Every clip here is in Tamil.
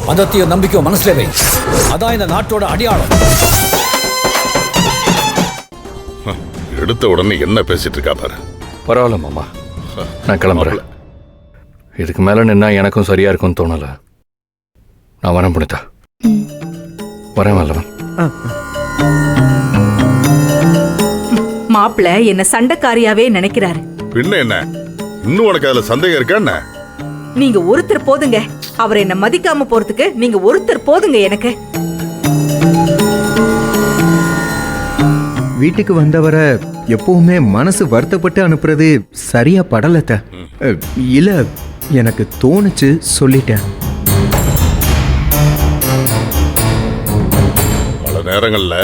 மதத்தையும் நம்பிக்கையும் மனசுல வை. அதான் இந்த நாட்டோட அடையாளம். எடுத்த உடனே என்ன பேசிட்டு இருக்கா பாரு. பரவாயில்ல மாமா, நான் கிளம்புறேன். இதுக்கு மேல நின்னா எனக்கும் சரியா இருக்கும்னு தோணல. நான் வரேன் புனிதா. வரேன் வல்லவன். மாப்பிள்ள என்ன சண்டைக்காரியாவே நினைக்கிறாரு. பின்ன என்ன, இன்னும் உனக்கு அதுல சந்தேகம் இருக்கா என்ன? நீங்க ஒருத்தர் போதுங்க. அவர் என்ன மதிக்காம போறதுக்கு நீங்க ஒருத்தர் போதுங்க எனக்கு. வீட்டுக்கு வந்தவரை எப்பவுமே மனசு வருத்தப்பட்டு அனுப்புறது சரியா படலத்த. இல்ல, எனக்கு தோணுச்சு, சொல்லிட்டேன். பல நேரங்கள்ல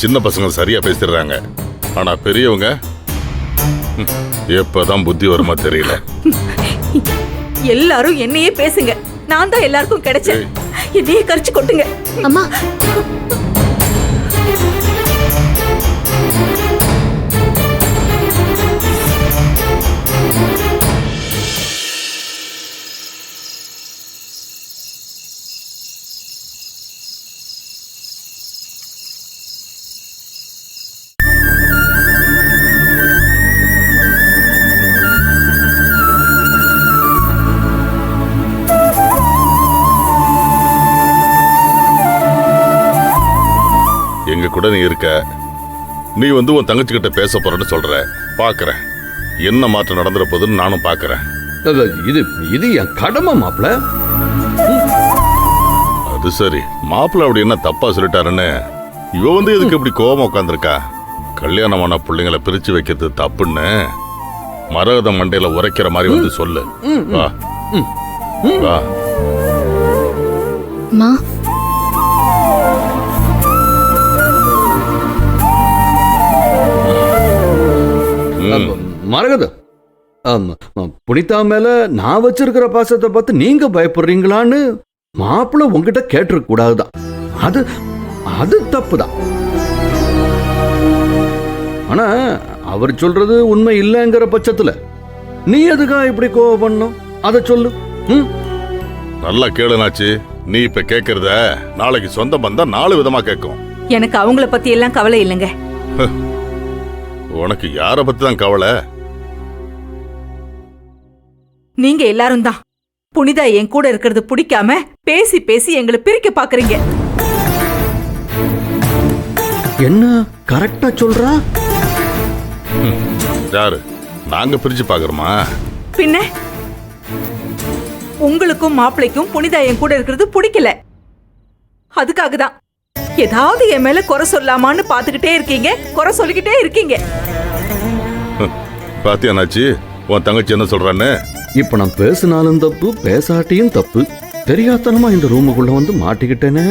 சின்ன பசங்க சரியா பேசிடுறாங்க, ஆனா பெரியவங்க எப்பதான் புத்தி வருமா தெரியல. எல்லாரும் என்னையே பேசுங்க. நான் தான் எல்லாருக்கும் கிடைச்சேன். என்னையே கரிச்சு கொட்டுங்க. அம்மா, எங்க கூட நீ இருக்க, நீ வந்து உன் தங்கச்சி கிட்ட பேச போறன்னு சொல்ற. பாக்குறேன் என்ன மாற்றம் நடந்துற போதுன்னு நானும் பாக்குறேன். இது இது என் கடமை மாப்பிள்ள. அது சரி, மாப்பிள்ள அப்படி என்ன தப்பா சொல்லிட்டாருன்னு இவ வந்து எதுக்கு இப்படி கோபமா உட்காந்துருக்கா? கல்யாணமான பிள்ளைங்களை பிரிச்சு வைக்கிறது தப்புன்னு மரகத மண்டையில உரைக்கிற மாதிரி வந்து சொல்லு. வா வா. அம்மா, மரகதம், புனிதா மேல நான் வச்சிருக்கிற பாசத்தை பார்த்து நீங்க பயப்படுறீங்களான்னு மாப்பிள்ள உங்ககிட்ட கேட்டிருக்க கூடாதுதான். அது அது தப்புதான். ஆனா அவர் சொல்றது உண்மை இல்லைங்கிற பட்சத்துல நீ எதுக்கா இப்படி கோவம் பண்ணும்? அத சொல்லு. நல்லா கேளுனாச்சு. நீ இப்ப கேக்குறத நாளைக்கு சொந்த பந்தா 4 விதமா கேட்கும். எனக்கு அவங்கள பத்தி எல்லாம் கவலை இல்லைங்க. உனக்கு யார பத்தி தான் கவலை? நீங்க எல்லாரும் தான் புனிதா என் கூட இருக்கிறது பிடிக்காம பேசி பேசி எங்களை பிரிக்க பாக்குறீங்க. என்ன கரெக்டா சொல்றா? யாரு நாங்க பிரிச்சு பாக்குறோமா? பின்ன உங்களுக்கும் மாப்பிளைக்கும் புனிதா என் கூட இருக்கிறது பிடிக்கல. அதுக்காக தான் ஏதாவது என் மேல குறை சொல்லாமான்னு பாத்துக்கிட்டே இருக்கீங்க, குறை சொல்லிக்கிட்டே இருக்கீங்க. பாத்தியானாச்சு உன் தங்கச்சி என்ன சொல்றான்னு? இப்ப நான் பேசினாலும் தப்பு, பேசாட்டியும் தப்பு. தெரியாதனமா இந்த ரூமுக்குள்ள வந்து மாட்டிக்கிட்டேனே.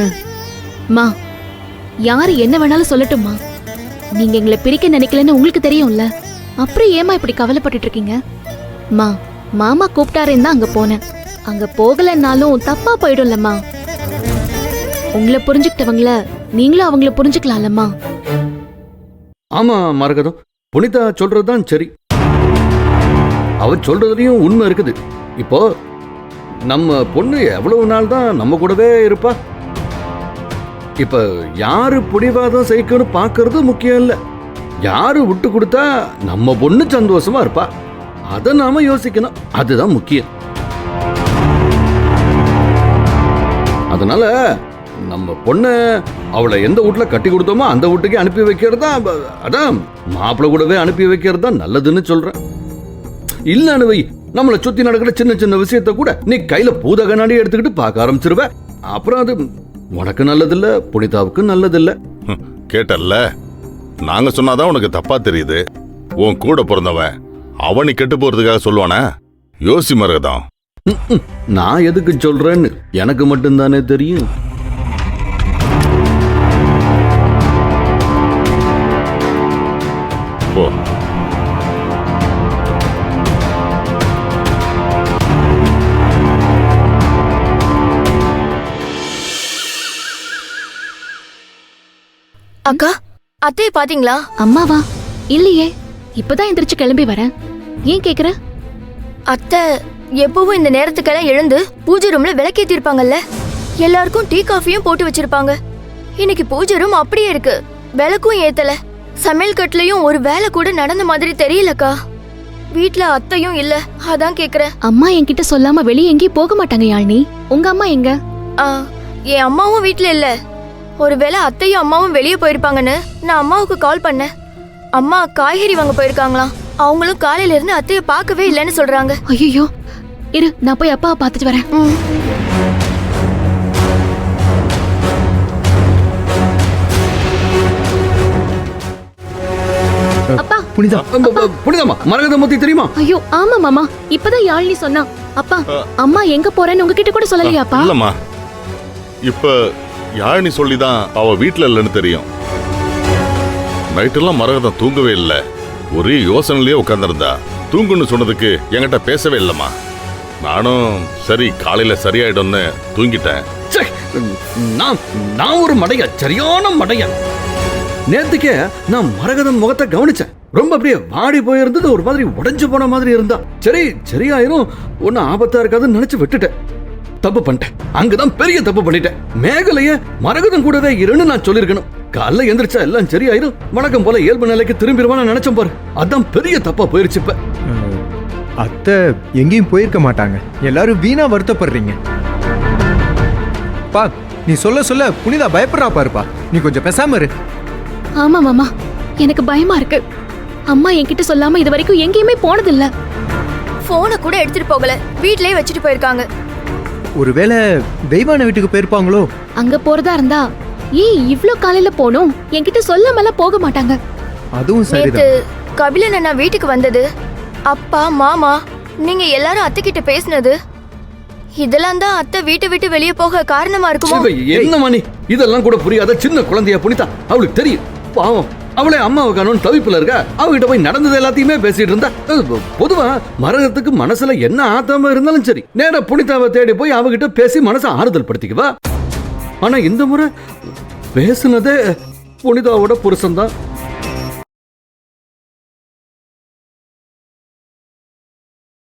மா, யாரு என்ன வேணாலும் சொல்லட்டுமா? நீங்க எங்களை பிரிக்க நினைக்கலன்னு உங்களுக்கு தெரியும்ல. அப்புறம் ஏமா இப்படி கவலைப்பட்டுட்டு இருக்கீங்க? மா, மாமா கூப்பிட்டாருன்னு தான் அங்க போனேன். அங்க போகலன்னாலும் தப்பா போயிடும்லம்மா. உங்களை புரிஞ்சுக்கிட்டவங்கள நீங்களும் அவங்கள புரிஞ்சுக்கலாம்லம்மா. ஆமா மரகதம், புனிதா சொல்றதுதான் சரி. அவ சொல்றதுலயும் உண்மை இருக்குது. இப்போ நம்ம பொண்ணு எவ்வளவு நாள் தான் நம்ம கூடவே இருப்பா? இப்ப யாரு பிடிவாதம் செய்யணும்னு பாக்குறது முக்கியம் இல்ல. யாரு விட்டு கொடுத்தா நம்ம பொண்ணு சந்தோஷமா இருப்பா, அத நாம யோசிக்கணும். அதுதான் முக்கியம். அதனால நம்ம பொண்ணு அவளை எந்த வீட்டுல கட்டி கொடுத்தோமோ அந்த வீட்டுக்கே அனுப்பி வைக்கிறதா, அதான் மாப்பிள்ள கூடவே அனுப்பி வைக்கிறது தான் நல்லதுன்னு சொல்றேன். இல்லன்னு வை, நம்மளை சுத்தி நடக்கிற சின்ன சின்ன விஷயத்த கூட நீ கையில பூத கண்ணாடி எடுத்துக்கிட்டு பார்க்க ஆரம்பிச்சிருவ. அப்புறம் அது உனக்கு நல்லதில்ல, புனிதாவுக்கு நல்லதில்ல. கேட்டல்ல, நாங்க சொன்னாதான் உனக்கு தப்பா தெரியுது. உன் கூட பிறந்தவன் அவனி கெட்டு போறதுக்காக சொல்லுவானா? யோசி மரகதம். நான் எதுக்கு சொல்றேன்னு எனக்கு மட்டும்தானே தெரியும். போ. அக்கா, அத்தைய பாத்தீங்களா? அம்மாவா? இல்லையே, இப்பதான் எந்திரிச்சு கிளம்பி வரேன். ஏன் கேக்குற? அத்தை எப்பவும் இந்த நேரத்துக்கெல்லாம் எழுந்து பூஜை ரூம்ல விளக்கேத்தி இருப்பாங்கல்ல, எல்லாருக்கும் டீ காஃபியும் போட்டு வச்சிருப்பாங்க. இன்னைக்கு பூஜை ரூம் அப்படியே இருக்கு, விளக்கும் ஏத்தல. சமையல் கட்டுலயும் ஒரு வேலை கூட நடந்த மாதிரி தெரியலக்கா. வீட்ல அத்தையும் இல்ல, அதான் கேக்குறேன். அம்மா என்கிட்ட சொல்லாம வெளியே எங்கேயும் போக மாட்டாங்க யாழ்னி. உங்க அம்மா எங்க? ஆ, என் அம்மாவும் வீட்ல இல்ல. ஒருவேளை அத்தையும் அம்மாவும் வெளியே போயிருப்பாங்கன்னு நான் அம்மாவுக்கு கால் பண்ணேன். அம்மா காய்கறி வாங்க போயிருக்காங்களாம். அவங்களும் காலையில இருந்து அத்தைய பார்க்கவே இல்லைன்னு சொல்றாங்க. ஐயோ, இரு நான் போய் அப்பாவை பார்த்துட்டு வரேன். ம். அப்பா. புனிதா, புனிதாமா மரகதம் பத்தி தெரியுமா? ஐயோ ஆமா மாமா, இப்பதான் யாழ்னி சொன்னா. அப்பா, அம்மா எங்க போறேன்னு உங்ககிட்ட கூட சொல்லலையாப்பா? இல்லம்மா, இப்ப யாழினி சொல்லிதான் அவ வீட்டுல இல்லைன்னு தெரியும். நைட்டெல்லாம் மரகதம் தூங்கவே இல்லை, ஒரே யோசனையிலேயே உட்கார்ந்திருந்தா. தூங்குன்னு சொன்னதுக்கு என்கிட்ட பேசவே இல்லம்மா. நானும் சரி காலையில சரியாயிடும்னு தூங்கிட்டேன். ச்சே, நான் ஒரு மடையா, சரியான மடையா. நேத்துக்கே நான் மரகதம் முகத்தை கவனிச்சேன். ரொம்ப அப்படியே வாடி போயிருந்தது, ஒரு மாதிரி உடைஞ்சு போன மாதிரி இருந்தா. சரி சரியாயிரும், ஒன்னும் ஆபத்தா இருக்காதுன்னு நினைச்சு விட்டுட்டேன். தப்பு பண்ணிட்டேன், அங்கதான் பெரிய தப்பு பண்ணிட்டேன். மேகலைய மரகதம் கூடவே இருன்னு நான் சொல்லிருக்கணும். காலைல எந்திரிச்சா எல்லாம் சரியாயிரும், வணக்கம் போல இயல்பு நிலைக்கு திரும்பிடுவான்னு நினைச்சேன் பாரு. அதான் பெரிய தப்பா போயிருச்சு. இப்ப அத்தை எங்கேயும் போயிருக்க மாட்டாங்க. எல்லாரும் வீணா வருத்தப்படுறீங்க. பா, நீ சொல்ல சொல்ல புனிதா பயப்படுறா பாருப்பா. நீ கொஞ்சம் பேசாம இரு. ஆமா மாமா, எனக்கு பயமா இருக்கு. அம்மா என்கிட்ட சொல்லாம இது வரைக்கும் எங்கேயுமே போனதில்ல. போனை கூட எடுத்துட்டு போகல, வீட்லயே வச்சுட்டு போயிருக்காங்க. ஒருவேளை தெய்வான வீட்டுக்கு போயிருப்பாங்களோ? அங்க போறதா இருந்தா ஏன் இவ்ளோ காலையில போனோம்? என்கிட்ட சொல்லாமலாம் போக மாட்டாங்க. அதுவும் நேத்து சரிதான். கபிலன் அண்ணா வீட்டுக்கு வந்தது, அப்பா மாமா நீங்க எல்லாரும் அத்தை கிட்ட பேசினது, இதெல்லாம் தான் அத்தை வீட்டை விட்டு வெளியே போக காரணமா இருக்குமோ? என்ன மணி, இதெல்லாம் கூட புரியாத சின்ன குழந்தையா புனிதா. அவளுக்கு தெரியும், பாவம் அவளே அம்மாவை காணும் தவிப்புல இருக்க. அவகிட்ட போய் நடந்தது எல்லாத்தையுமே பேசிட்டு இருந்தா. பொதுவா மரகத்துக்கு மனசுல என்ன ஆத்தாம இருந்தாலும் சரி, நேரா புனிதாவை தேடி போய் அவகிட்ட பேசி மனசை ஆறுதல் படுத்திக்குவா. ஆனா இந்த முறை பேசுனதே புனிதாவோட புருஷன் தான்.